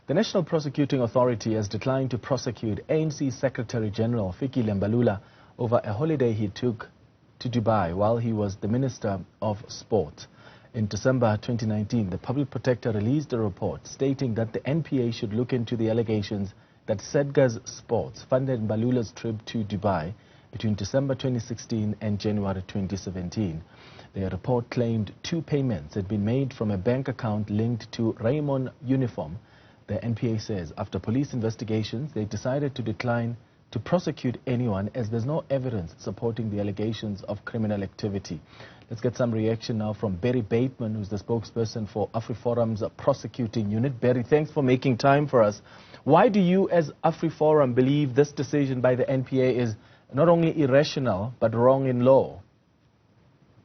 The National Prosecuting Authority has declined to prosecute ANC Secretary General Fikile Mbalula over a holiday he took to Dubai while he was the Minister of Sport. In December 2019, the Public Protector released a report stating that the NPA should look into the allegations that Sedgars Sports funded Mbalula's trip to Dubai between December 2016 and January 2017. The report claimed 2 payments had been made from a bank account linked to Raymond Uniform. The NPA says after police investigations, they decided to decline to prosecute anyone as there's no evidence supporting the allegations of criminal activity. Let's get some reaction now from Bateman, who's the spokesperson for Afriforum's Prosecuting unit. Barry, thanks for making time for us. Why do you as Afriforum believe this decision by the NPA is not only irrational but wrong in law?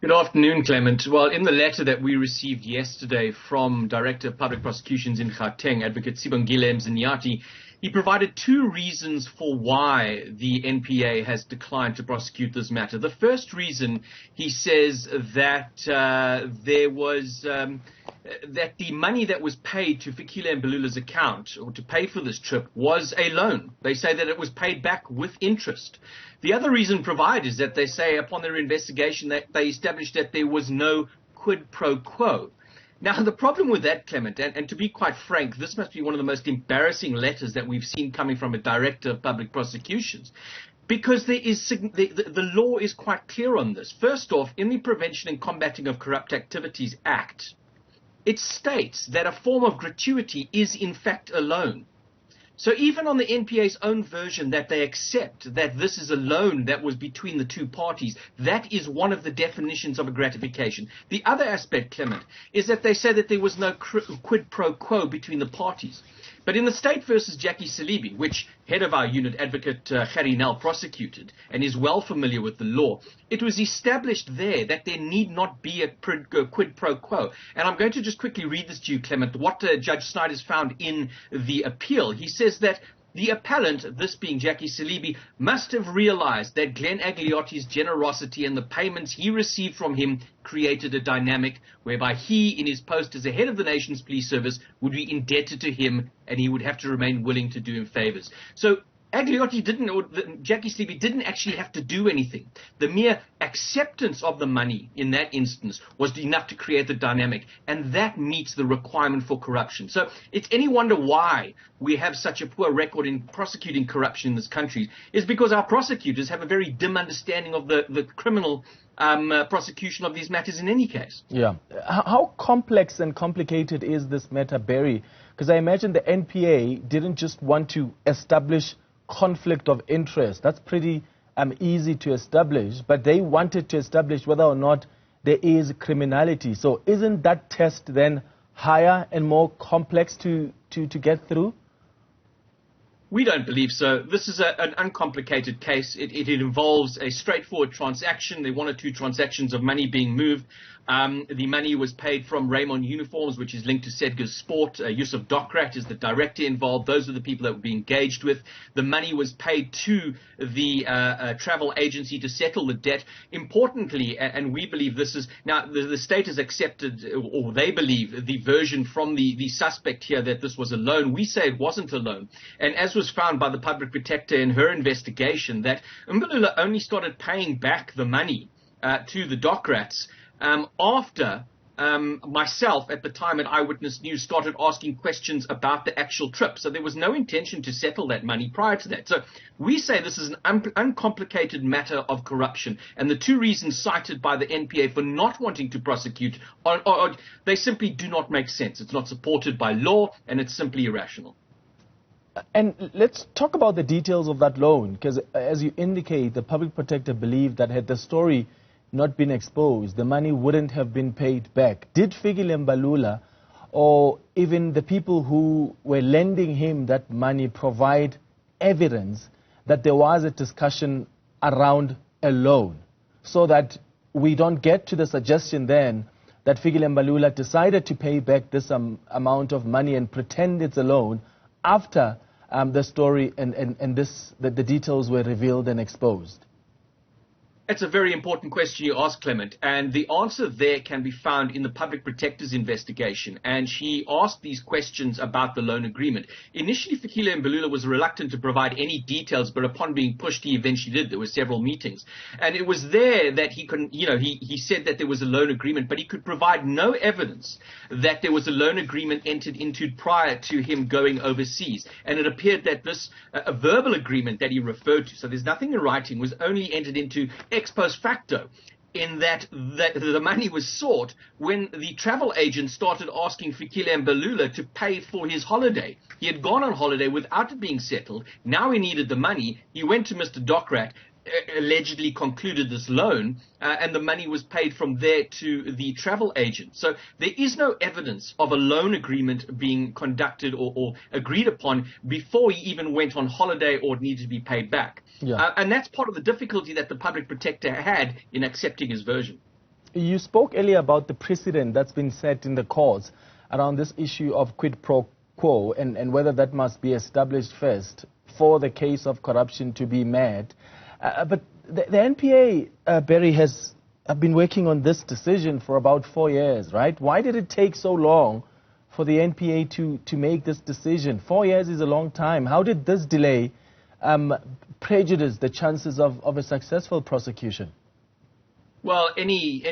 Good afternoon, Clement. Well, in the letter that we received yesterday from Director of Public Prosecutions in Gauteng, Advocate Sibongile Nyathi, he provided 2 reasons for why the NPA has declined to prosecute this matter. The first reason, he says that that the money that was paid to Fikile Mbalula's account, or to pay for this trip, was a loan. They say that it was paid back with interest. The other reason provided is that they say upon their investigation that they established that there was no quid pro quo. Now, the problem with that, Clement, and to be quite frank, this must be one of the most embarrassing letters that we've seen coming from a Director of Public Prosecutions, because the law is quite clear on this. First off, in the Prevention and Combating of Corrupt Activities Act, it states that a form of gratuity is in fact a loan. So even on the NPA's own version that they accept that this is a loan that was between the 2 parties, that is one of the definitions of a gratification. The other aspect, Clement, is that they say that there was no quid pro quo between the parties. But in the State versus Jackie Salibi, which head of our unit, Advocate Nyathi, prosecuted and is well familiar with the law, it was established there that there need not be a quid pro quo. And I'm going to just quickly read this to you, Clement, what Judge Snyder's found in the appeal. He says that the appellant, this being Jackie Salibi, must have realized that Glenn Agliotti's generosity and the payments he received from him created a dynamic whereby he, in his post as a head of the nation's police service, would be indebted to him and he would have to remain willing to do him favors. So Agliotti didn't, or Jackie Salibi didn't actually have to do anything. The mere acceptance of the money in that instance was enough to create the dynamic, and that meets the requirement for corruption. So it's any wonder why we have such a poor record in prosecuting corruption in this country is because our prosecutors have a very dim understanding of the criminal prosecution of these matters in any case. Yeah. How complex and complicated is this matter, Barry? Because I imagine the NPA didn't just want to establish conflict of interest. That's pretty easy to establish, but they wanted to establish whether or not there is criminality. So isn't that test then higher and more complex to get through? We don't believe so. This is an uncomplicated case. It involves a straightforward transaction. There are 1 or 2 transactions of money being moved. The money was paid from Raymond Uniforms, which is linked to Sedgars Sport. Yusuf Dokrat is the director involved. Those are the people that would be engaged with. The money was paid to the travel agency to settle the debt. Importantly, and we believe this is, now the state has accepted, or they believe, the version from the suspect here that this was a loan. We say it wasn't a loan. And as was found by the Public Protector in her investigation, that Mbalula only started paying back the money to the Dokrats after myself, at the time at Eyewitness News, started asking questions about the actual trip. So there was no intention to settle that money prior to that. So we say this is an uncomplicated matter of corruption. And the 2 reasons cited by the NPA for not wanting to prosecute, they simply do not make sense. It's not supported by law, and it's simply irrational. And let's talk about the details of that loan, because as you indicate, the Public Protector believed that had the story not been exposed, the money wouldn't have been paid back. Did Fikile Mbalula, or even the people who were lending him that money, provide evidence that there was a discussion around a loan, so that we don't get to the suggestion then that Fikile Mbalula decided to pay back this amount of money and pretend it's a loan after the story and the details were revealed and exposed? It's a very important question you ask, Clement, and the answer there can be found in the Public Protector's investigation. And she asked these questions about the loan agreement. Initially, Fikile Mbalula was reluctant to provide any details, but upon being pushed, he eventually did. There were several meetings. And it was there that he said that there was a loan agreement, but he could provide no evidence that there was a loan agreement entered into prior to him going overseas. And it appeared that this a verbal agreement that he referred to, so there's nothing in writing, was only entered into ex post facto, in that the money was sought when the travel agent started asking Fikile Mbalula to pay for his holiday. He had gone on holiday without it being settled. Now he needed the money. He went to Mr. Docrat, allegedly concluded this loan, and the money was paid from there to the travel agent. So there is no evidence of a loan agreement being conducted or agreed upon before he even went on holiday or needed to be paid back. Yeah. And that's part of the difficulty that the public protector had in accepting his version. You spoke earlier about the precedent that's been set in the courts around this issue of quid pro quo and whether that must be established first for the case of corruption to be met. But the NPA, Barry, has been working on this decision for about 4 years, right? Why did it take so long for the NPA to make this decision? 4 years is a long time. How did this delay prejudice the chances of a successful prosecution? Well, any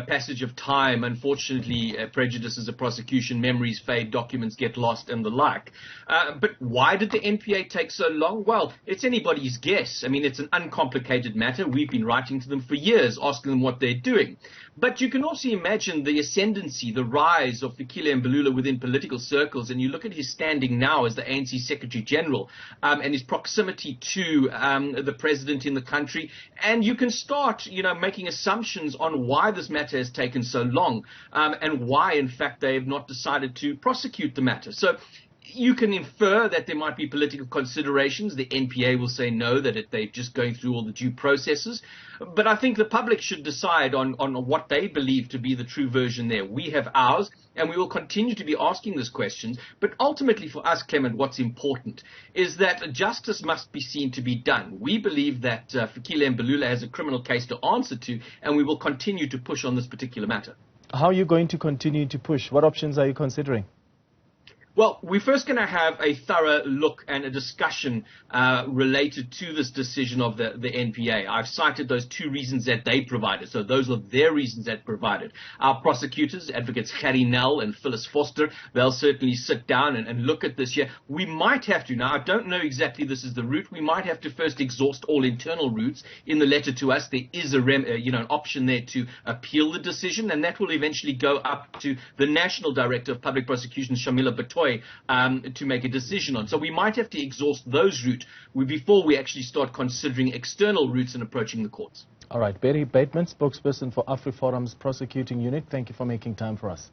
passage of time, unfortunately, prejudices a prosecution. Memories fade, documents get lost, and the like. But why did the NPA take so long? Well, it's anybody's guess. I mean, it's an uncomplicated matter. We've been writing to them for years, asking them what they're doing. But you can also imagine the ascendancy, the rise of Fikile Mbalula within political circles, and you look at his standing now as the ANC Secretary General and his proximity to the president in the country, and you can start, making assumptions on why this matter has taken so long and why, in fact, they have not decided to prosecute the matter. So you can infer that there might be political considerations. The NPA will say no, that they're just going through all the due processes. But I think the public should decide on what they believe to be the true version there. We have ours, and we will continue to be asking these questions. But ultimately for us, Clement, what's important is that justice must be seen to be done. We believe that Fikile Mbalula has a criminal case to answer to, and we will continue to push on this particular matter. How are you going to continue to push? What options are you considering? Well, we're first going to have a thorough look and a discussion related to this decision of the NPA. I've cited those two reasons that they provided. So those are their reasons that provided. Our prosecutors, advocates Harry Nell and Phyllis Foster, they'll certainly sit down and look at this here. We might have to, now I don't know exactly this is the route, we might have to first exhaust all internal routes. In the letter to us, there is an option there to appeal the decision, and that will eventually go up to the National Director of Public Prosecutions, Shamila Batoy, to make a decision on. So we might have to exhaust those routes before we actually start considering external routes and approaching the courts. All right. Barry Bateman, spokesperson for Afriforum's prosecuting unit, thank you for making time for us.